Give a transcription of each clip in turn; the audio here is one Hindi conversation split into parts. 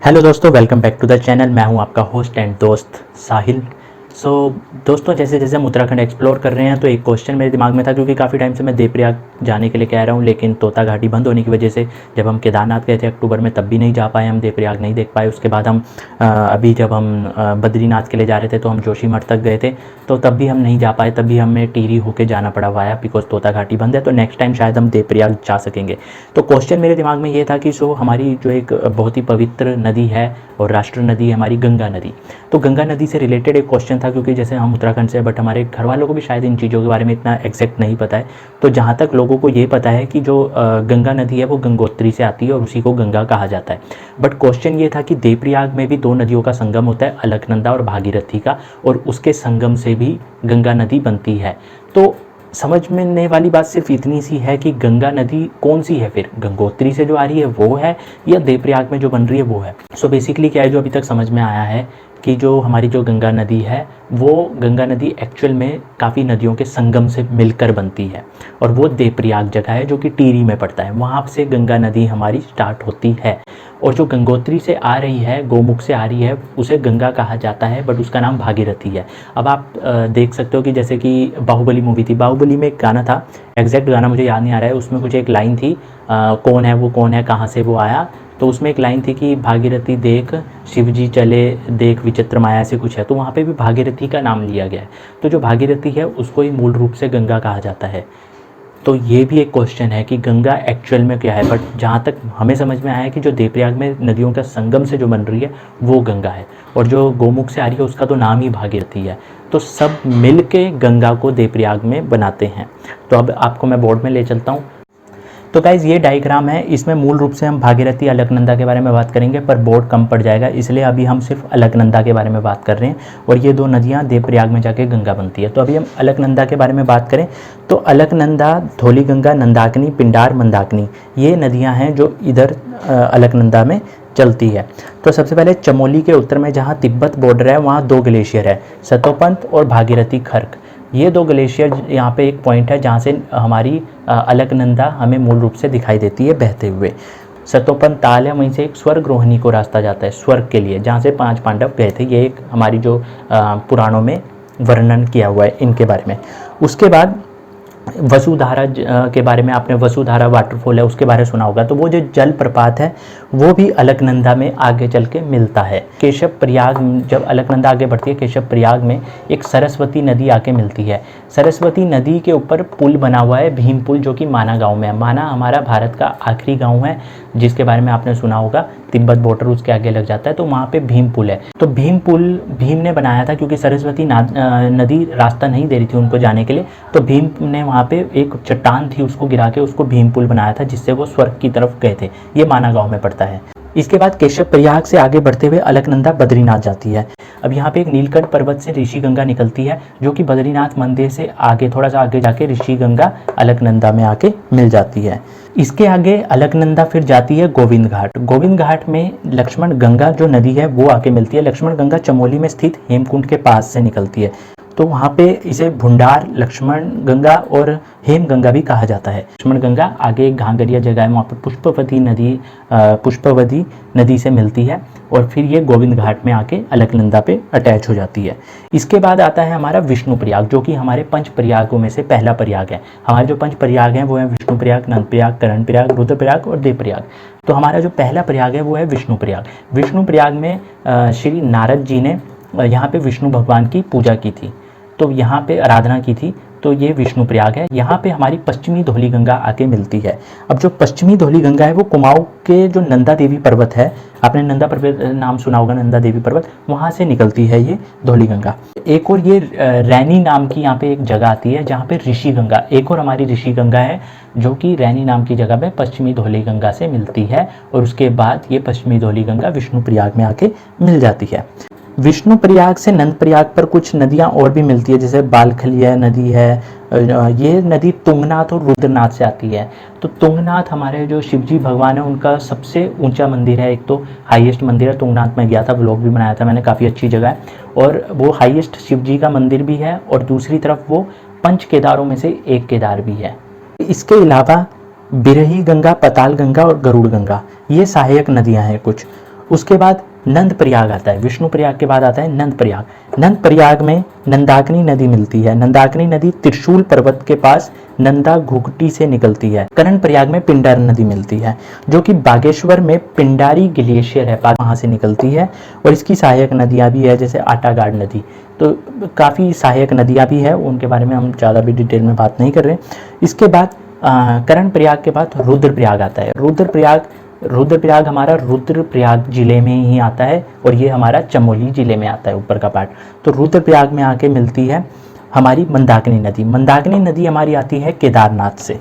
हेलो दोस्तों, welcome back to the channel. मैं हूं आपका होस्ट एंड दोस्त साहिल। दोस्तों, जैसे जैसे हम उत्तराखंड एक्सप्लोर कर रहे हैं तो एक क्वेश्चन मेरे दिमाग में था, क्योंकि काफ़ी टाइम से मैं देवप्रयाग जाने के लिए कह रहा हूं, लेकिन तोता घाटी बंद होने की वजह से जब हम केदारनाथ गए थे अक्टूबर में तब भी नहीं जा पाए, हम देवप्रयाग नहीं देख पाए। उसके बाद हम अभी जब हम बद्रीनाथ के लिए जा रहे थे तो हम जोशीमठ तक गए थे, तो तब भी हम नहीं जा पाए, तब भी हमें टिहरी होके जाना पड़ा वाया, बिकॉज तोता घाटी बंद है। तो नेक्स्ट टाइम शायद हम देवप्रयाग जा सकेंगे। तो क्वेश्चन मेरे दिमाग में ये था कि हमारी जो एक बहुत ही पवित्र नदी है और राष्ट्र नदी है हमारी गंगा नदी, तो गंगा नदी से रिलेटेड एक क्वेश्चन था, क्योंकि जैसे हम उत्तराखंड से, बट हमारे घर वालों को भी शायद इन चीज़ों के बारे में इतना एग्जैक्ट नहीं पता है। तो जहाँ तक लोगों को ये पता है कि जो गंगा नदी है वो गंगोत्री से आती है और उसी को गंगा कहा जाता है। बट क्वेश्चन ये था कि देवप्रयाग में भी दो नदियों का संगम होता है, अलकनंदा और भागीरथी का, और उसके संगम से भी गंगा नदी बनती है। तो समझ में आने वाली बात सिर्फ इतनी सी है कि गंगा नदी कौन सी है, फिर गंगोत्री से जो आ रही है वो है या देवप्रयाग में जो बन रही है वो है। सो बेसिकली क्या है जो अभी तक समझ में आया है कि जो हमारी जो गंगा नदी है वो गंगा नदी एक्चुअल में काफ़ी नदियों के संगम से मिलकर बनती है, और वो देवप्रयाग जगह है जो कि टिहरी में पड़ता है, वहाँ से गंगा नदी हमारी स्टार्ट होती है। और जो गंगोत्री से आ रही है, गोमुख से आ रही है, उसे गंगा कहा जाता है, बट उसका नाम भागीरथी है। अब आप देख सकते हो कि जैसे कि बाहुबली मूवी थी, बाहुबली में एक गाना था, एग्जैक्ट गाना मुझे याद नहीं आ रहा है, उसमें कुछ एक लाइन थी, कौन है वो, कौन है, कहाँ से वो आया। तो उसमें एक लाइन थी कि भागीरथी देख शिव जी चले, देख विचित्र माया, से कुछ है। तो वहाँ पे भी भागीरथी का नाम लिया गया है। तो जो भागीरथी है उसको ही मूल रूप से गंगा कहा जाता है। तो ये भी एक क्वेश्चन है कि गंगा एक्चुअल में क्या है, बट जहाँ तक हमें समझ में आया है कि जो देवप्रयाग में नदियों का संगम से जो बन रही है वो गंगा है, और जो गोमुख से आ रही है उसका तो नाम ही भागीरथी है। तो सब मिल के गंगा को देवप्रयाग में बनाते हैं। तो अब आपको मैं बोर्ड में ले चलता हूँ। तो गाइज़ ये डायग्राम है, इसमें मूल रूप से हम भागीरथी अलकनंदा के बारे में बात करेंगे, पर बोर्ड कम पड़ जाएगा, इसलिए अभी हम सिर्फ अलकनंदा के बारे में बात कर रहे हैं। और ये दो नदियाँ देवप्रयाग में जाके गंगा बनती है। तो अभी हम अलकनंदा के बारे में बात करें तो अलकनंदा, धौलीगंगा, नंदाकिनी, पिंडार, मंदाकिनी, ये नदियाँ हैं जो इधर अलकनंदा में चलती है। तो सबसे पहले चमोली के उत्तर में जहाँ तिब्बत बॉर्डर है वहाँ दो ग्लेशियर है, सतोपंत और भागीरथी खर्क। ये दो ग्लेशियर यहाँ पे एक पॉइंट है जहाँ से हमारी अलकनंदा हमें मूल रूप से दिखाई देती है बहते हुए। सतोपंत ताल है, वहीं से एक स्वर्ग रोहिणी को रास्ता जाता है स्वर्ग के लिए, जहाँ से 5 पांडव गए थे। ये एक हमारी जो पुराणों में वर्णन किया हुआ है इनके बारे में। उसके बाद वसुधारा के बारे में आपने, वसुधारा वाटरफॉल है उसके बारे में सुना होगा। तो वो जो जलप्रपात है वो भी अलकनंदा में आगे चल के मिलता है। केशव प्रयाग, जब अलकनंदा आगे बढ़ती है केशव प्रयाग में एक सरस्वती नदी आके मिलती है। सरस्वती नदी के ऊपर पुल बना हुआ है, भीम पुल, जो कि माना गांव में है। माना हमारा भारत का आखिरी गांव है जिसके बारे में आपने सुना होगा, तिब्बत बॉर्डर उसके आगे लग जाता है, तो वहाँ पे भीम पुल है। तो भीम पुल भीम ने बनाया था, क्योंकि सरस्वती नदी रास्ता नहीं दे रही थी उनको जाने के लिए, तो भीम ने वहाँ पे एक चट्टान थी उसको गिरा के उसको भीम पुल बनाया था, जिससे वो स्वर्ग की तरफ गए थे। ये माना गांव में पड़ता है। इसके बाद केशव प्रयाग से आगे बढ़ते हुए अलकनंदा बद्रीनाथ जाती है। अब यहाँ पे एक नीलकंठ पर्वत से ऋषि गंगा निकलती है, जो कि बद्रीनाथ मंदिर से आगे, थोड़ा सा आगे जाके ऋषि गंगा अलकनंदा में आके मिल जाती है। इसके आगे अलकनंदा फिर जाती है गोविंद घाट। गोविंद घाट में लक्ष्मण गंगा जो नदी है वो आके मिलती है। लक्ष्मण गंगा चमोली में स्थित हेमकुंड के पास से निकलती है। तो वहाँ पे इसे भुंडार, लक्ष्मण गंगा और हेम गंगा भी कहा जाता है। लक्ष्मण गंगा आगे एक घांगरिया जगह है, वहाँ पर पुष्पवती नदी से मिलती है, और फिर ये गोविंद घाट में आके अलकनंदा पे अटैच हो जाती है। इसके बाद आता है हमारा विष्णु प्रयाग, जो कि हमारे 5 प्रयागों में से पहला प्रयाग है। हमारे जो 5 प्रयाग हैं वो है विष्णु प्रयाग, नंद प्रयाग, करण प्रयाग, रुद्र प्रयाग और देव प्रयाग। तो हमारा जो पहला प्रयाग है वो है विष्णु प्रयाग। विष्णु प्रयाग में श्री नारद जी ने यहाँ पे विष्णु भगवान की पूजा की थी, तो यहाँ पे आराधना की थी। तो ये विष्णु प्रयाग है। यहाँ पे हमारी पश्चिमी धौली गंगा आके मिलती है। अब जो पश्चिमी धौली गंगा है वो कुमाऊं के जो नंदा देवी पर्वत है, आपने नंदा पर्वत नाम सुना होगा, नंदा देवी पर्वत, वहाँ से निकलती है ये धौली गंगा। एक और ये रैनी नाम की यहाँ पे एक जगह आती है जहाँ पे ऋषि गंगा, एक और हमारी ऋषि गंगा है जो कि रैनी नाम की जगह पे पश्चिमी धौली गंगा से मिलती है, और उसके बाद ये पश्चिमी धौली गंगा विष्णु प्रयाग में आके मिल जाती है। विष्णु प्रयाग से नंद प्रयाग पर कुछ नदियां और भी मिलती है, जैसे बालखलिया नदी है। ये नदी तुंगनाथ और रुद्रनाथ से आती है। तो तुंगनाथ हमारे जो शिवजी भगवान है उनका सबसे ऊंचा मंदिर है, एक तो हाईएस्ट मंदिर है तुंगनाथ में। गया था, व्लॉग भी बनाया था मैंने, काफ़ी अच्छी जगह है, और वो हाईएस्ट शिवजी का मंदिर भी है, और दूसरी तरफ वो 5 केदारों में से एक केदार भी है। इसके अलावा बिरही गंगा, पताल गंगा और गरुड़ गंगा, ये सहायक नदियाँ हैं कुछ। उसके बाद नंद प्रयाग आता है, विष्णु प्रयाग के बाद आता है नंद प्रयाग। नंद प्रयाग में नंदाकिनी नदी मिलती है। नंदाकिनी नदी त्रिशूल पर्वत के पास नंदा घुघटी से निकलती है। कर्ण प्रयाग में पिंडार नदी मिलती है, जो कि बागेश्वर में पिंडारी ग्लेशियर है, वहाँ से निकलती है। और इसकी सहायक नदियाँ भी है, जैसे आटागाड़ नदी। तो काफ़ी सहायक नदियाँ भी है, उनके बारे में हम ज़्यादा भी डिटेल में बात नहीं कर रहे। इसके बाद कर्ण प्रयाग के बाद रुद्रप्रयाग आता है। रुद्रप्रयाग हमारा रुद्रप्रयाग जिले में ही आता है, और ये हमारा चमोली जिले में आता है, ऊपर का पार्ट। तो रुद्रप्रयाग में आके मिलती है हमारी मंदाकिनी नदी। मंदाकिनी नदी हमारी आती है केदारनाथ से।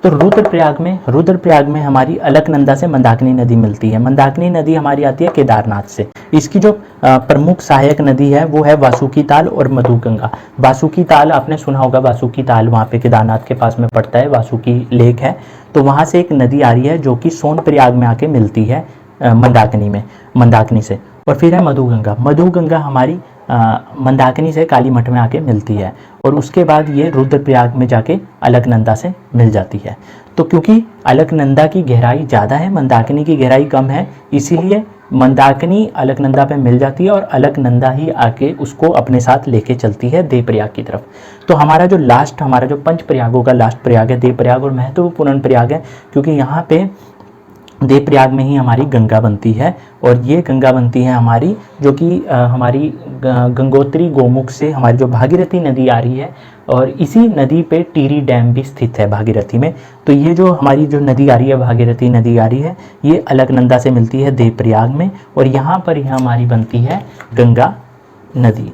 तो रुद्रप्रयाग में हमारी अलकनंदा से मंदाकिनी नदी मिलती है। मंदाकिनी नदी हमारी आती है केदारनाथ से। इसकी जो प्रमुख सहायक नदी है वो है वासुकी ताल और मधुगंगा। वासुकी ताल आपने सुना होगा, वासुकी ताल वहाँ पे केदारनाथ के पास में पड़ता है, वासुकी लेक है। तो वहाँ से एक नदी आ रही है जो कि सोनप्रयाग में आके मिलती है मंदाकिनी से। और फिर है मधुगंगा हमारी मंदाकिनी से कालीमठ में आके मिलती है, और उसके बाद ये रुद्रप्रयाग में जाके अलकनंदा से मिल जाती है। तो क्योंकि अलकनंदा की गहराई ज़्यादा है, मंदाकिनी की गहराई कम है, इसीलिए मंदाकिनी अलकनंदा पे मिल जाती है, और अलकनंदा ही आके उसको अपने साथ लेके चलती है देवप्रयाग की तरफ। तो हमारा जो पंच प्रयागों का लास्ट प्रयाग है देवप्रयाग, और महत्वपूर्ण प्रयाग है क्योंकि यहाँ पे देवप्रयाग में ही हमारी गंगा बनती है। और ये गंगा बनती है हमारी, जो कि हमारी गंगोत्री गोमुख से हमारी जो भागीरथी नदी आ रही है, और इसी नदी पे टिहरी डैम भी स्थित है भागीरथी में। तो ये जो हमारी जो नदी आ रही है, भागीरथी नदी आ रही है, ये अलकनंदा से मिलती है देवप्रयाग में, और यहाँ पर ही हमारी बनती है गंगा नदी।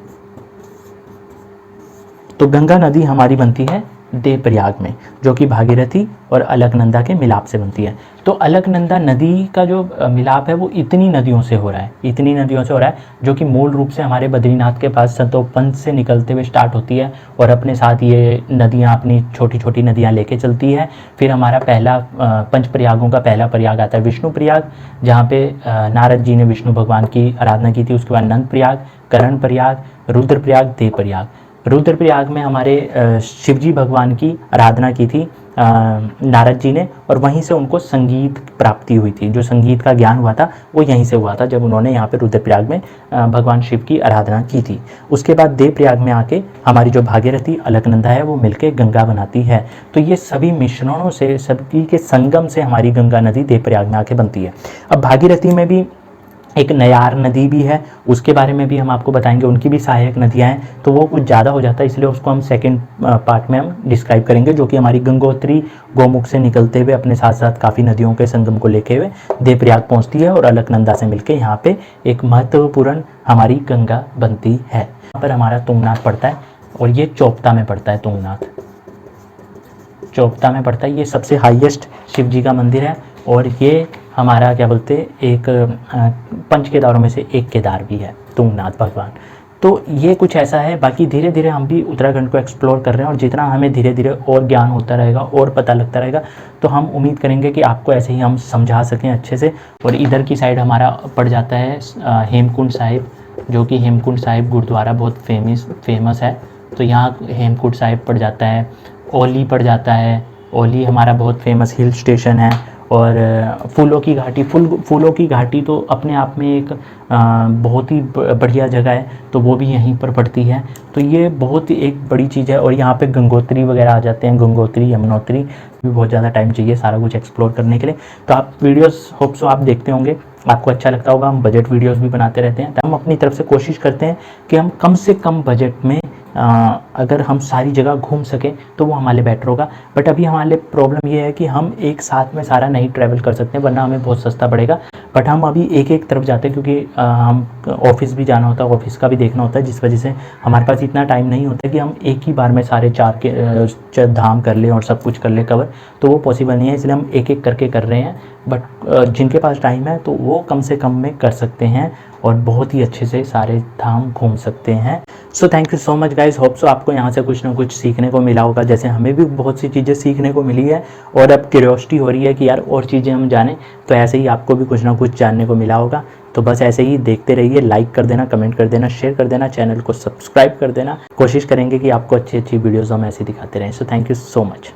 तो गंगा नदी हमारी बनती है देवप्रयाग में, जो कि भागीरथी और अलकनंदा के मिलाप से बनती है। तो अलकनंदा नदी का जो मिलाप है वो इतनी नदियों से हो रहा है, जो कि मूल रूप से हमारे बद्रीनाथ के पास संतोपंथ से निकलते हुए स्टार्ट होती है, और अपने साथ ये नदियाँ अपनी छोटी छोटी नदियाँ लेके चलती है। फिर हमारा पहला पंच प्रयागों का पहला प्रयाग आता है विष्णु प्रयाग, जहाँ पे नारद जी ने विष्णु भगवान की आराधना की थी। उसके बाद नंद प्रयाग, कर्ण प्रयाग, रुद्रप्रयाग, देवप्रयाग। रुद्रप्रयाग में हमारे शिव जी भगवान की आराधना की थी नारद जी ने, और वहीं से उनको संगीत प्राप्ति हुई थी। जो संगीत का ज्ञान हुआ था वो यहीं से हुआ था, जब उन्होंने यहाँ पे रुद्रप्रयाग में भगवान शिव की आराधना की थी। उसके बाद देवप्रयाग में आके हमारी जो भागीरथी अलकनंदा है वो मिलके गंगा बनाती है। तो ये सभी मिश्रणों से, सभी के संगम से हमारी गंगा नदी देवप्रयाग में आके बनती है। अब भागीरथी में भी एक नयार नदी भी है, उसके बारे में भी हम आपको बताएंगे। उनकी भी सहायक नदियाँ हैं, तो वो कुछ ज़्यादा हो जाता है, इसलिए उसको हम सेकंड पार्ट में हम डिस्क्राइब करेंगे, जो कि हमारी गंगोत्री गोमुख से निकलते हुए अपने साथ साथ काफ़ी नदियों के संगम को लेके हुए देवप्रयाग पहुँचती है, और अलकनंदा से मिलकर यहाँ पे एक महत्वपूर्ण हमारी गंगा बनती है। यहाँ पर हमारा तुंगनाथ पड़ता है, और ये चोपता में पड़ता है। तुंगनाथ चोपता में पड़ता है, ये सबसे हाईएस्ट शिव जी का मंदिर है, और ये हमारा क्या बोलते एक पंच केदारों में से एक केदार भी है तुंगनाथ भगवान। तो ये कुछ ऐसा है। बाकी धीरे धीरे हम भी उत्तराखंड को एक्सप्लोर कर रहे हैं, और जितना हमें धीरे धीरे और ज्ञान होता रहेगा और पता लगता रहेगा, तो हम उम्मीद करेंगे कि आपको ऐसे ही हम समझा सकें अच्छे से। और इधर की साइड हमारा पड़ जाता है हेमकुंड साहिब, जो कि हेमकुंड साहिब गुरुद्वारा बहुत फेमस है। तो यहाँ हेमकुंड साहिब पड़ जाता है, ओली पड़ जाता है। ओली हमारा बहुत फेमस हिल स्टेशन है। और फूलों की घाटी तो अपने आप में एक बहुत ही बढ़िया जगह है, तो वो भी यहीं पर पड़ती है। तो ये बहुत ही एक बड़ी चीज़ है। और यहाँ पे गंगोत्री वगैरह आ जाते हैं, गंगोत्री, यमुनोत्री भी बहुत ज़्यादा टाइम चाहिए सारा कुछ एक्सप्लोर करने के लिए। तो आप वीडियोस होप सो आप देखते होंगे, आपको अच्छा लगता होगा। हम बजट वीडियोस भी बनाते रहते हैं, तो हम अपनी तरफ से कोशिश करते हैं कि हम कम से कम बजट में अगर हम सारी जगह घूम सकें तो वो हमारे लिए बेटर होगा। बट अभी हमारे प्रॉब्लम ये है कि हम एक साथ में सारा नहीं ट्रैवल कर सकते, वरना हमें बहुत सस्ता पड़ेगा। बट हम अभी एक एक तरफ जाते हैं, क्योंकि हम ऑफिस भी जाना होता है, ऑफिस का भी देखना होता है, जिस वजह से हमारे पास इतना टाइम नहीं होता कि हम एक ही बार में सारे चार धाम कर लें और सब कुछ कर लें कवर। तो वो पॉसिबल नहीं है, इसलिए हम एक एक करके कर रहे हैं। बट जिनके पास टाइम है तो वो कम से कम में कर सकते हैं, और बहुत ही अच्छे से सारे धाम घूम सकते हैं। So thank you so much guys. Hope so आपको यहाँ से कुछ ना कुछ सीखने को मिला होगा, जैसे हमें भी बहुत सी चीज़ें सीखने को मिली है, और अब क्यूरियोसिटी हो रही है कि यार और चीज़ें हम जानें। तो ऐसे ही आपको भी कुछ ना कुछ जानने को मिला होगा। तो बस ऐसे ही देखते रहिए, लाइक कर देना, कमेंट कर देना, शेयर कर देना, चैनल को सब्सक्राइब कर देना। कोशिश करेंगे कि आपको अच्छी अच्छी वीडियोज़ हम ऐसे दिखाते रहें। So thank you so much.